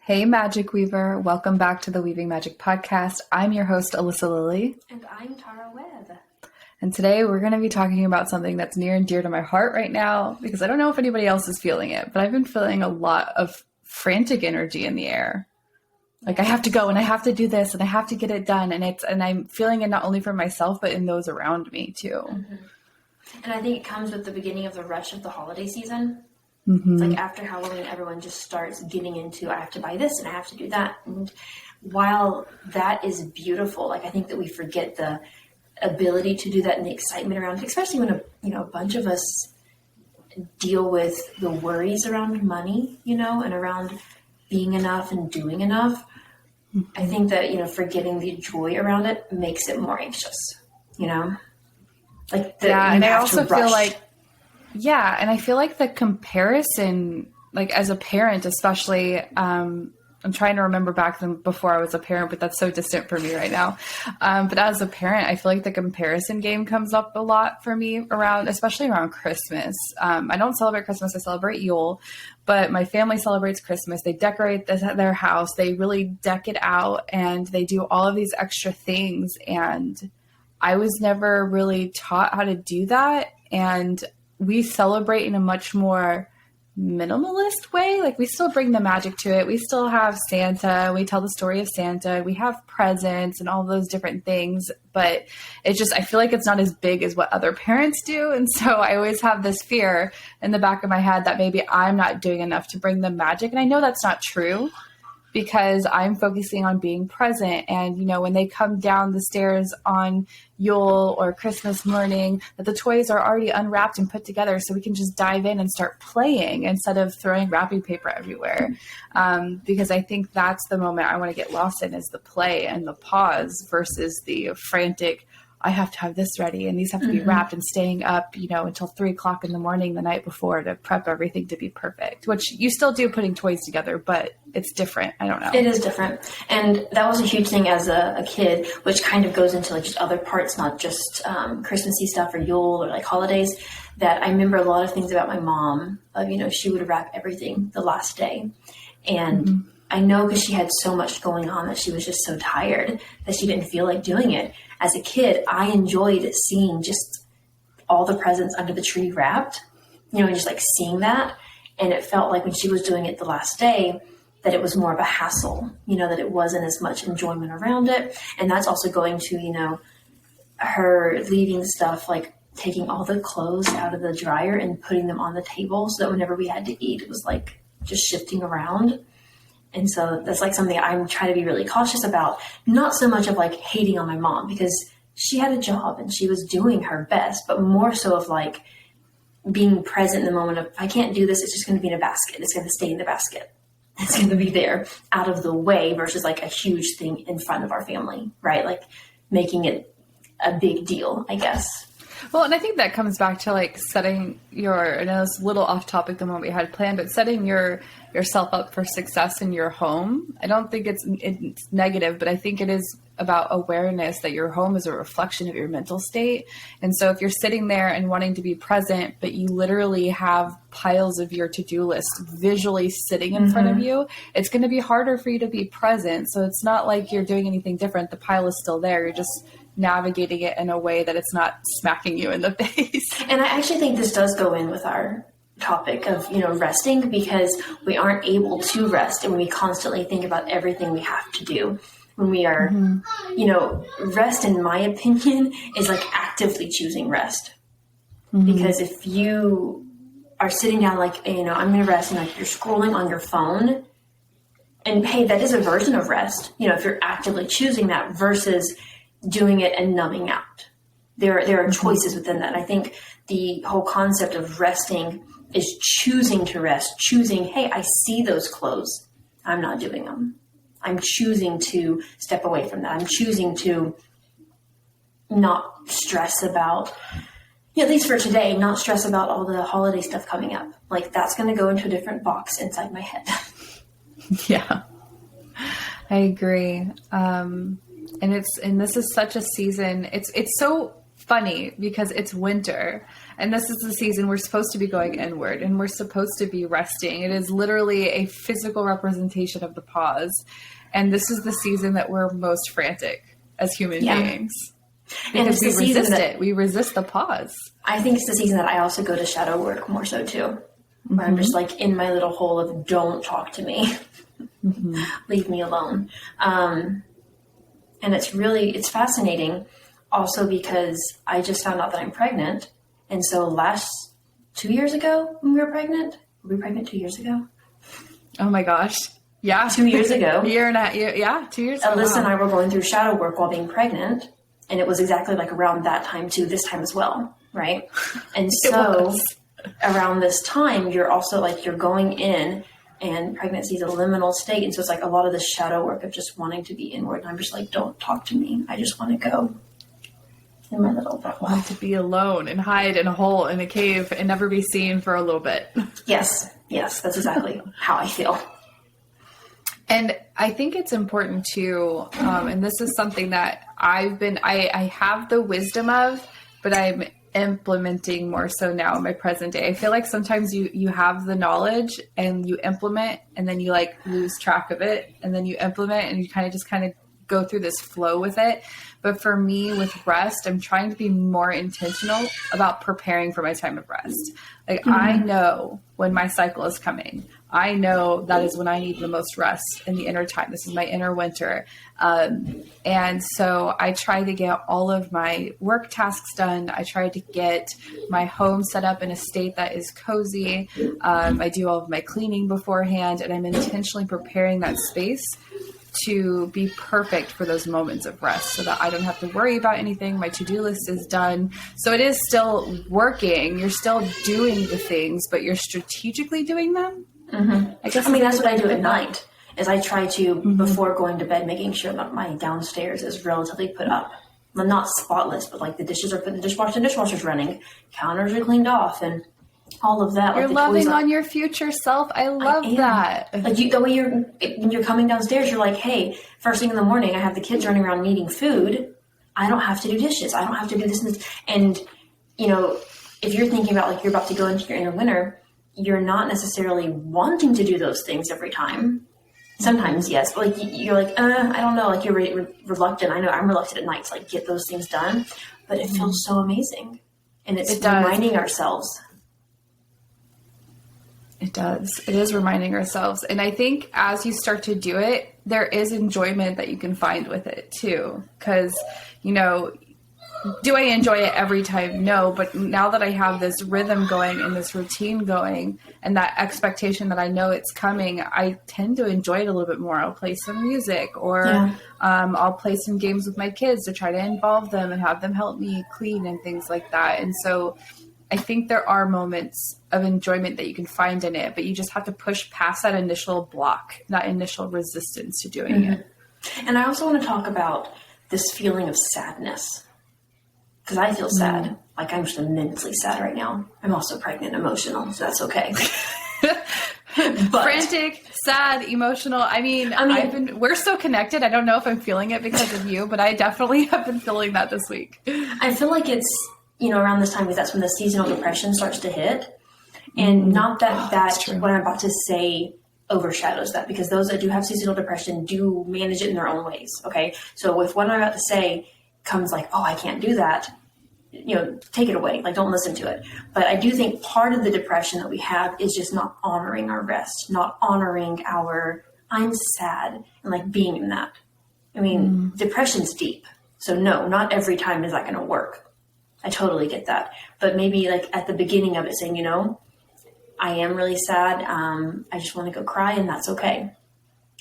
Hey, Magick Weaver. Welcome back to the Weaving Magic podcast. I'm your host, Alyssa Lilly. And I'm Tara Webb. And today we're going to be talking about something that's near and dear to my heart right now, because I don't know if anybody else is feeling it, but I've been feeling a lot of frantic energy in the air. Like, I have to go and I have to do this and I have to get it done. And I'm feeling it not only for myself, but in those around me too. Mm-hmm. And I think it comes with the beginning of the rush of the holiday season. Mm-hmm. It's like after Halloween, everyone just starts getting into, I have to buy this and I have to do that. And while that is beautiful, like I think that we forget the ability to do that and the excitement around it, especially when a bunch of us deal with the worries around money, and around being enough and doing enough. Mm-hmm. I think that, forgetting the joy around it makes it more anxious, like and I also feel like, and I feel like the comparison, like as a parent, especially, I'm trying to remember back then before I was a parent, but that's so distant for me right now. But as a parent, I feel like the comparison game comes up a lot for me especially around Christmas. I don't celebrate Christmas. I celebrate Yule, but my family celebrates Christmas. They decorate their house. They really deck it out and they do all of these extra things. And I was never really taught how to do that. And we celebrate in a much more minimalist way. Like, we still bring the magic to it. We still have Santa. We tell the story of Santa. We have presents and all those different things. But it's just, I feel like it's not as big as what other parents do. And so I always have this fear in the back of my head that maybe I'm not doing enough to bring the magic. And I know that's not true, because I'm focusing on being present. And, when they come down the stairs on Yule or Christmas morning, that the toys are already unwrapped and put together so we can just dive in and start playing instead of throwing wrapping paper everywhere. Because I think that's the moment I want to get lost in, is the play and the pause versus the frantic, I have to have this ready and these have to be wrapped, and staying up, until 3:00 in the morning the night before to prep everything to be perfect, which you still do, putting toys together, but it's different. I don't know. It is different. And that was a huge thing as a kid, which kind of goes into like just other parts, not just Christmassy stuff or Yule or like holidays, that I remember a lot of things about my mom of, she would wrap everything the last day. And I know because she had so much going on that she was just so tired that she didn't feel like doing it. As a kid, I enjoyed seeing just all the presents under the tree wrapped, and just like seeing that. And it felt like when she was doing it the last day, that it was more of a hassle, that it wasn't as much enjoyment around it. And that's also going to, her leaving stuff, like taking all the clothes out of the dryer and putting them on the table so that whenever we had to eat, it was like just shifting around. And so that's like something I'm trying to be really cautious about, not so much of like hating on my mom, because she had a job and she was doing her best, but more so of like being present in the moment of, I can't do this, it's just going to be in a basket. It's going to stay in the basket. It's going to be there out of the way versus like a huge thing in front of our family, right? Like making it a big deal, I guess. Well, and I think that comes back to like setting I know it's a little off topic than what we had planned, but setting yourself up for success in your home. I don't think it's negative, but I think it is about awareness that your home is a reflection of your mental state. And so if you're sitting there and wanting to be present, but you literally have piles of your to-do list visually sitting in front of you, it's going to be harder for you to be present. So it's not like you're doing anything different. The pile is still there. You're just navigating it in a way that it's not smacking you in the face. And I actually think this does go in with our topic of, resting, because we aren't able to rest and we constantly think about everything we have to do. When we are, rest, in my opinion, is like actively choosing rest. Because if you are sitting down, like, I'm going to rest, and like you're scrolling on your phone, and hey, that is a version of rest, if you're actively choosing that versus doing it and numbing out. There are choices within that. And I think the whole concept of resting is choosing to rest, choosing, hey, I see those clothes, I'm not doing them. I'm choosing to step away from that. I'm choosing to not stress about, at least for today, not stress about all the holiday stuff coming up. Like, that's going to go into a different box inside my head. Yeah, I agree. And this is such a season. It's so funny because it's winter and this is the season we're supposed to be going inward and we're supposed to be resting. It is literally a physical representation of the pause. And this is the season that we're most frantic as human beings because we resist it. We resist the pause. I think it's the season that I also go to shadow work more so too, where I'm just like in my little hole of don't talk to me, leave me alone. And it's fascinating also because I just found out that I'm pregnant. And so 2 years ago when we were pregnant 2 years ago? Oh my gosh. Yeah. 2 years ago. 2 years ago. Alyssa and I were going through shadow work while being pregnant. And it was exactly like around that time too, this time as well. Right. And so around this time, you're also like, you're going in and pregnancy is a liminal state. And so it's like a lot of the shadow work of just wanting to be inward. And I'm just like, don't talk to me. I just want to go in my little bubble. I want to be alone and hide in a hole in a cave and never be seen for a little bit. Yes. That's exactly how I feel. And I think it's important too, and this is something that I have the wisdom of, but I'm implementing more so now in my present day. I feel like sometimes you have the knowledge and you implement and then you like lose track of it and then you implement and you kind of go through this flow with it. But for me with rest, I'm trying to be more intentional about preparing for my time of rest. Like I know when my cycle is coming. I know that is when I need the most rest in the inner time. This is my inner winter. And so I try to get all of my work tasks done. I try to get my home set up in a state that is cozy. I do all of my cleaning beforehand, and I'm intentionally preparing that space to be perfect for those moments of rest so that I don't have to worry about anything. My to-do list is done. So it is still working. You're still doing the things, but you're strategically doing them. I mean, that's what I do at night is I try to, before going to bed, making sure that my downstairs is relatively put up. Well, not spotless, but like the dishes are put in the dishwasher, the dishwasher's running, counters are cleaned off, and all of that. You're like loving on your future self. I love that. Like the way when you're coming downstairs, you're like, hey, first thing in the morning, I have the kids running around needing food. I don't have to do dishes. I don't have to do this and this. And, you know, if you're thinking about like you're about to go into your inner winter, you're not necessarily wanting to do those things every time. Sometimes, yes, but like you're like, I don't know, like you're reluctant. I know I'm reluctant at night to like get those things done, but it feels so amazing. And it's reminding ourselves. It does. It is reminding ourselves. And I think as you start to do it, there is enjoyment that you can find with it too. Because, you know, do I enjoy it every time? No. But now that I have this rhythm going and this routine going and that expectation that I know it's coming, I tend to enjoy it a little bit more. I'll play some music or I'll play some games with my kids to try to involve them and have them help me clean and things like that. And so I think there are moments of enjoyment that you can find in it, but you just have to push past that initial block, that initial resistance to doing it. And I also want to talk about this feeling of sadness. Because I feel sad. Like I'm just immensely sad right now. I'm also pregnant and emotional, so that's okay. But, frantic, sad, emotional. I mean, we're so connected. I don't know if I'm feeling it because of you, but I definitely have been feeling that this week. I feel like it's, you know, around this time because that's when the seasonal depression starts to hit. And not that what I'm about to say overshadows that, because those that do have seasonal depression do manage it in their own ways. Okay. So with what I'm about to say comes like, oh, I can't do that. You know, take it away. Like, don't listen to it. But I do think part of the depression that we have is just not honoring our rest, not honoring I'm sad and like being in that. I mean, depression's deep. So no, not every time is that going to work. I totally get that. But maybe like at the beginning of it saying, you know, I am really sad. I just want to go cry and that's okay.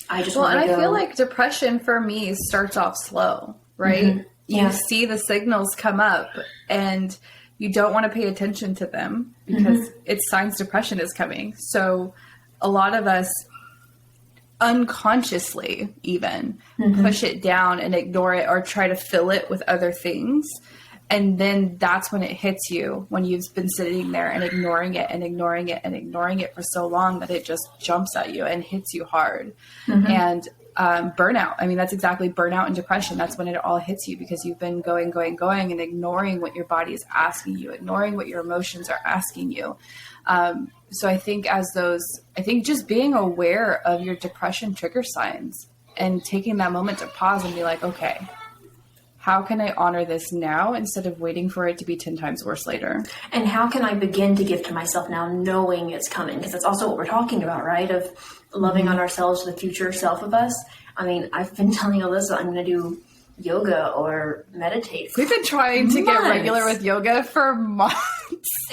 I just want to go. I feel like depression for me starts off slow, right? You see the signals come up and you don't want to pay attention to them because it's signs depression is coming. So a lot of us unconsciously even push it down and ignore it or try to fill it with other things. And then that's when it hits you, when you've been sitting there and ignoring it and ignoring it and ignoring it for so long that it just jumps at you and hits you hard. And burnout. I mean, that's exactly burnout and depression. That's when it all hits you, because you've been going and ignoring what your body is asking you, ignoring what your emotions are asking you. So I think just being aware of your depression trigger signs and taking that moment to pause and be like, okay, how can I honor this now instead of waiting for it to be 10 times worse later? And how can I begin to give to myself now, knowing it's coming? Because that's also what we're talking about, right? Of loving on ourselves, the future self of us. I mean, I've been telling Alyssa I'm going to do yoga or meditate. We've been trying to get regular with yoga for months.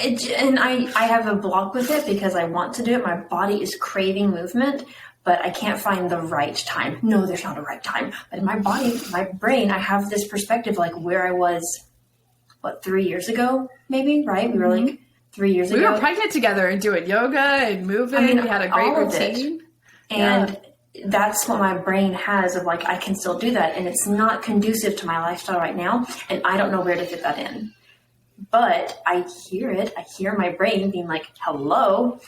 And I have a block with it because I want to do it. My body is craving movement, but I can't find the right time. No, there's not a right time. But in my body, my brain, I have this perspective like where I was, 3 years ago, maybe, right? We were like 3 years ago. We were pregnant together and doing yoga and moving. I mean, we had a great routine. And that's what my brain has of like, I can still do that. And it's not conducive to my lifestyle right now. And I don't know where to fit that in. But I hear it. I hear my brain being like, hello.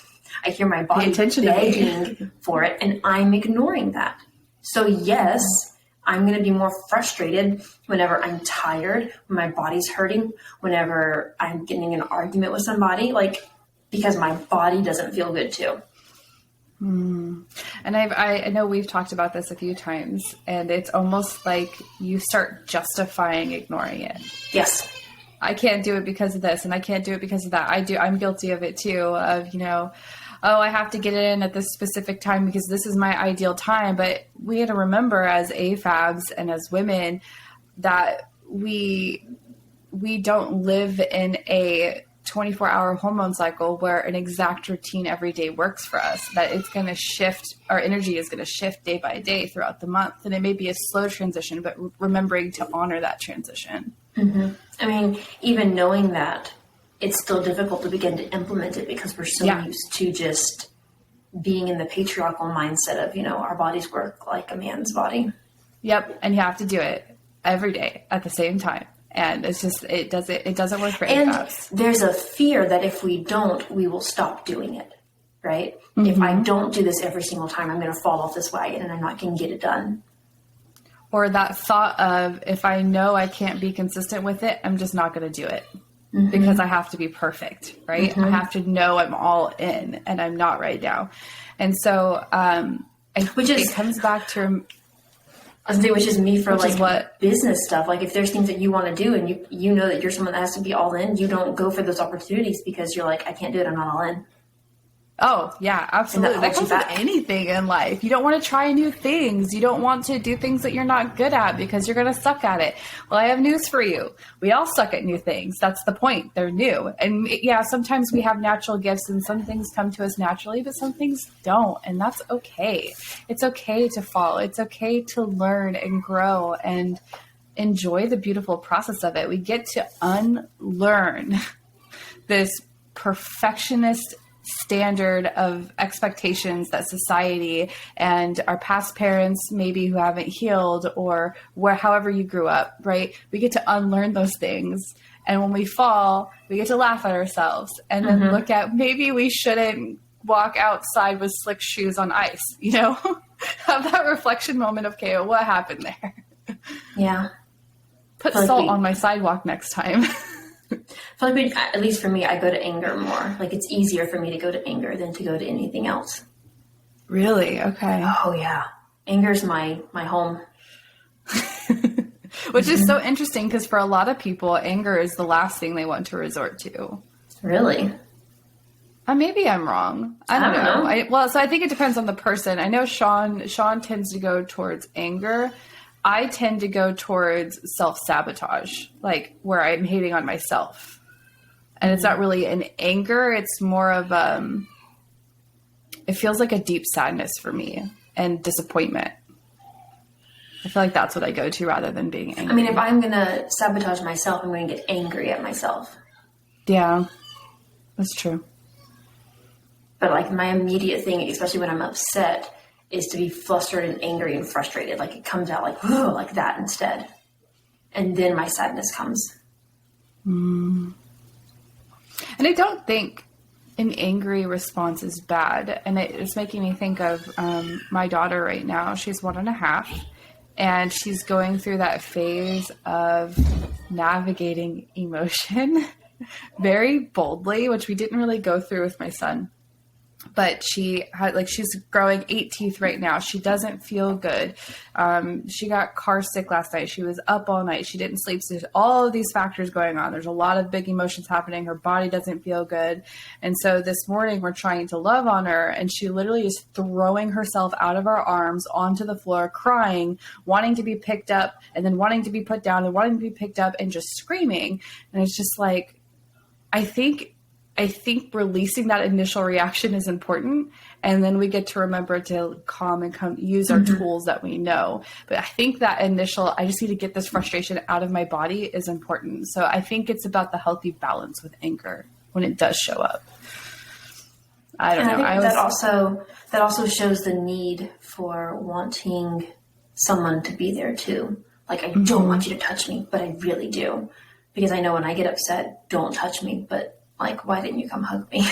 I hear my body begging for it, and I'm ignoring that. So yes, I'm going to be more frustrated whenever I'm tired, when my body's hurting, whenever I'm getting in an argument with somebody, like, because my body doesn't feel good too. And I know we've talked about this a few times, and it's almost like you start justifying ignoring it. Yes. I can't do it because of this, and I can't do it because of that. I'm guilty of it too, of, I have to get in at this specific time because this is my ideal time. But we had to remember as AFABs and as women that we don't live in a 24-hour hormone cycle where an exact routine every day works for us, that it's going to shift. Our energy is going to shift day by day throughout the month. And it may be a slow transition, but remembering to honor that transition. Mm-hmm. I mean, even knowing that, it's still difficult to begin to implement it because we're so used to just being in the patriarchal mindset of, our bodies work like a man's body. Yep. And you have to do it every day at the same time. And it's just, it doesn't work for AFABs. And there's a fear that if we don't, we will stop doing it, right? Mm-hmm. If I don't do this every single time, I'm going to fall off this wagon and I'm not going to get it done. Or that thought of, if I know I can't be consistent with it, I'm just not going to do it. Mm-hmm. Because I have to be perfect, right? Mm-hmm. I have to know I'm all in, and I'm not right now. And so it comes back to... which is me for business stuff. Like if there's things that you want to do and you know that you're someone that has to be all in, you don't go for those opportunities because you're like, I can't do it. I'm not all in. Oh yeah, absolutely. That comes with anything in life. You don't want to try new things. You don't want to do things that you're not good at because you're going to suck at it. Well, I have news for you. We all suck at new things. That's the point. They're new. And sometimes we have natural gifts and some things come to us naturally, but some things don't. And that's okay. It's okay to fall. It's okay to learn and grow and enjoy the beautiful process of it. We get to unlearn this perfectionist standard of expectations that society and our past parents maybe who haven't healed, or however you grew up, right? We get to unlearn those things. And when we fall, we get to laugh at ourselves and then look at, maybe we shouldn't walk outside with slick shoes on ice, have that reflection moment of, okay, what happened there? Yeah. Put salt on my sidewalk next time. I feel like at least for me, I go to anger more. Like it's easier for me to go to anger than to go to anything else. Really? Okay. Oh yeah. Anger's my home. Which is so interesting because for a lot of people, anger is the last thing they want to resort to. Really? Maybe I'm wrong. I don't know. So I think it depends on the person. I know Sean tends to go towards anger. I tend to go towards self-sabotage, like where I'm hating on myself. And it's not really an anger. It's more of, it feels like a deep sadness for me and disappointment. I feel like that's what I go to rather than being angry. I mean, if I'm going to sabotage myself, I'm going to get angry at myself. Yeah, that's true. But like my immediate thing, especially when I'm upset, is to be flustered and angry and frustrated. Like it comes out like that instead. And then my sadness comes. And I don't think an angry response is bad. And it's making me think of my daughter right now. She's 1.5, and she's going through that phase of navigating emotion very boldly, which we didn't really go through with my son. But she had, like, she's growing 8 teeth right now. She doesn't feel good. She got car sick last night. She was up all night. She didn't sleep. So there's all of these factors going on. There's a lot of big emotions happening. Her body doesn't feel good. And so this morning we're trying to love on her, and she literally is throwing herself out of our arms onto the floor, crying, wanting to be picked up, and then wanting to be put down, and wanting to be picked up, and just screaming. And it's just like, I think releasing that initial reaction is important, and then we get to remember to calm and use our tools that we know. But I think that initial, I just need to get this frustration out of my body, is important. So I think it's about the healthy balance with anger when it does show up. I don't know. That also shows the need for wanting someone to be there too. Like, I don't want you to touch me, but I really do. Because I know when I get upset, don't touch me, but like, why didn't you come hug me?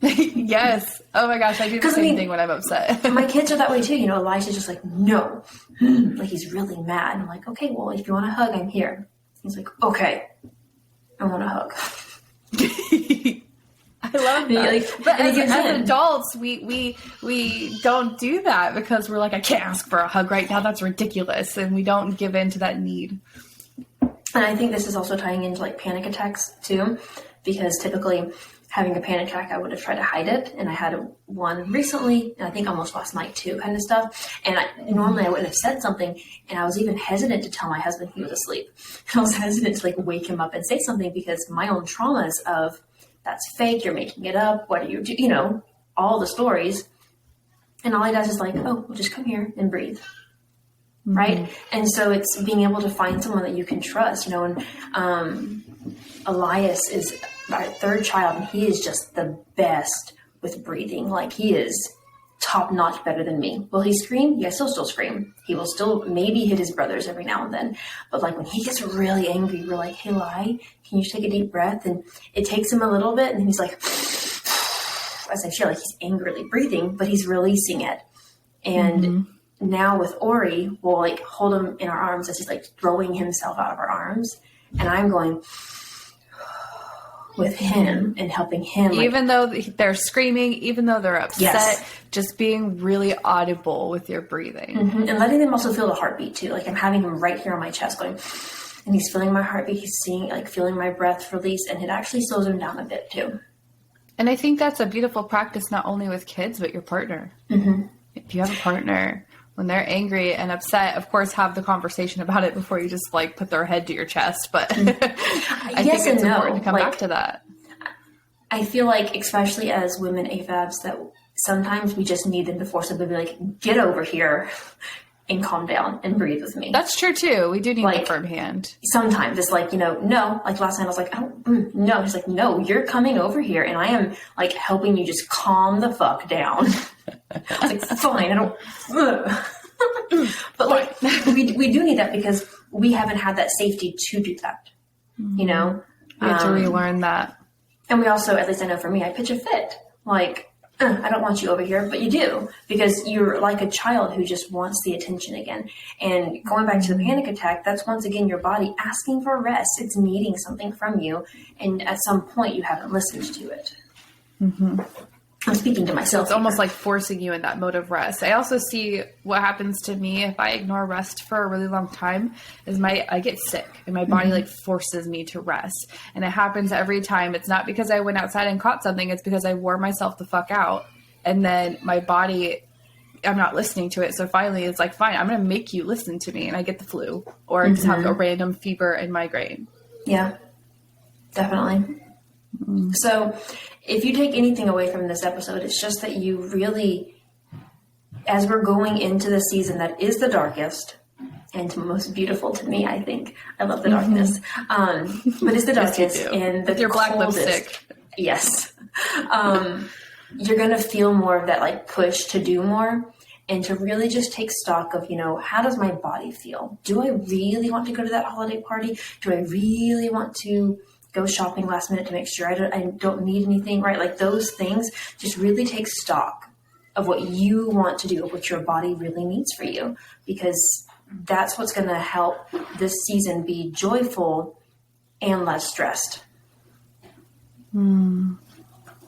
Yes. Oh my gosh, I do the same thing when I'm upset. My kids are that way too. You know, Elijah's just like, no. Like, he's really mad. I'm like, okay, well, if you want to hug, I'm here. He's like, okay, I want to hug. I love that. But as adults, we don't do that because we're like, I can't ask for a hug right now. That's ridiculous. And we don't give in to that need. And I think this is also tying into like panic attacks too, because typically having a panic attack, I would have tried to hide it. And I had one recently, and I think almost last night too, kind of stuff. And normally I wouldn't have said something. And I was even hesitant to tell my husband he was asleep. And I was hesitant to like wake him up and say something, because my own traumas of, that's fake, you're making it up, what do you do? You know, all the stories. And all he does is like, oh, well, just come here and breathe. Right. And so it's being able to find someone that you can trust, you know, and Elias is our third child, and he is just the best with breathing. Like, he is top notch, better than me. Will he scream? Yes, he'll still scream. He will still maybe hit his brothers every now and then. But like, when he gets really angry, we're like, hey, Eli, can you take a deep breath? And it takes him a little bit, and he's like, as I feel like he's angrily breathing, but he's releasing it. And now with Ori, we'll like hold him in our arms as he's like throwing himself out of our arms. And I'm going with him and helping him. Even though they're screaming, even though they're upset, just being really audible with your breathing. And letting them also feel the heartbeat too. Like, I'm having him right here on my chest going, and he's feeling my heartbeat. He's seeing, like, feeling my breath release, and it actually slows him down a bit too. And I think that's a beautiful practice, not only with kids, but your partner. If you have a partner, when they're angry and upset, of course, have the conversation about it before you just like put their head to your chest. But I think it's important to come back to that. I feel like, especially as women AFABs, that sometimes we just need them to force them to be like, get over here and calm down and breathe with me. That's true too. We do need a firm hand. Sometimes it's like, you know, no, like last night I was like, no. He's like, no, you're coming over here, and I am like helping you just calm the fuck down. I was like, fine, I don't. But like, we do need that, because we haven't had that safety to do that. You know, we have to relearn that. And we also, at least I know for me, I pitch a fit. Like, I don't want you over here, but you do, because you're like a child who just wants the attention again. And going back to the panic attack, that's once again your body asking for rest. It's needing something from you. And at some point you haven't listened to it. I'm speaking to myself. So it's almost like forcing you in that mode of rest. I also see what happens to me if I ignore rest for a really long time is I get sick, and my body like forces me to rest. And it happens every time. It's not because I went outside and caught something. It's because I wore myself the fuck out. And then my body, I'm not listening to it. So finally it's like, fine, I'm going to make you listen to me. And I get the flu, or just have a random fever and migraine. Yeah, definitely. So if you take anything away from this episode, it's just that you really, as we're going into the season that is the darkest and most beautiful to me, I think. I love the darkness. But it's the darkest and the with your black coldest. lipstick. Yes. You're going to feel more of that like push to do more, and to really just take stock of, you know, how does my body feel? Do I really want to go to that holiday party? Do I really want to go shopping last minute to make sure I don't need anything, right? Like those things, just really take stock of what you want to do, of what your body really needs for you, because that's what's going to help this season be joyful and less stressed. I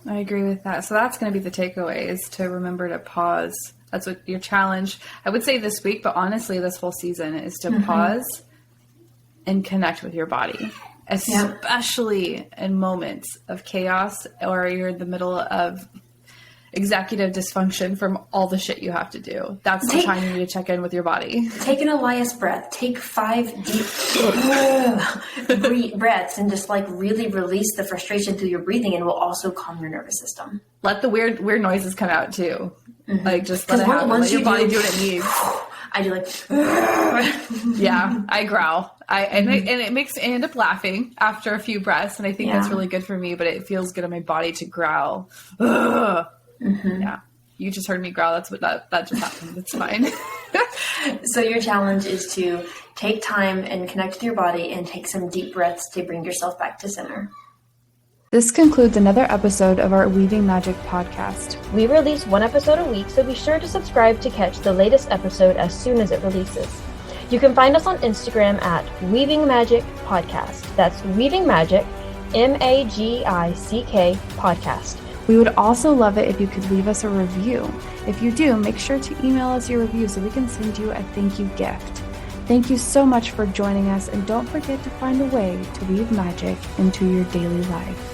agree with that. So that's going to be the takeaway, is to remember to pause. That's what your challenge, I would say this week, but honestly, this whole season is to pause and connect with your body, especially in moments of chaos or you're in the middle of executive dysfunction from all the shit you have to do. That's the time you need to check in with your body. Take an Elias breath. Take 5 deep breaths and just like really release the frustration through your breathing, and it will also calm your nervous system. Let the weird noises come out too. Like just let it happen. Let your body do what it needs. I do like, yeah, I growl. I end up laughing after a few breaths, and I think that's really good for me. But it feels good on my body to growl. Yeah, you just heard me growl. That's what that just happened. It's fine. So your challenge is to take time and connect with your body and take some deep breaths to bring yourself back to center. This concludes another episode of our Weaving Magic podcast. We release 1 episode a week, so be sure to subscribe to catch the latest episode as soon as it releases. You can find us on Instagram at Weaving Magic Podcast. That's Weaving Magic, MAGICK Podcast. We would also love it if you could leave us a review. If you do, make sure to email us your review so we can send you a thank you gift. Thank you so much for joining us, and don't forget to find a way to weave magic into your daily life.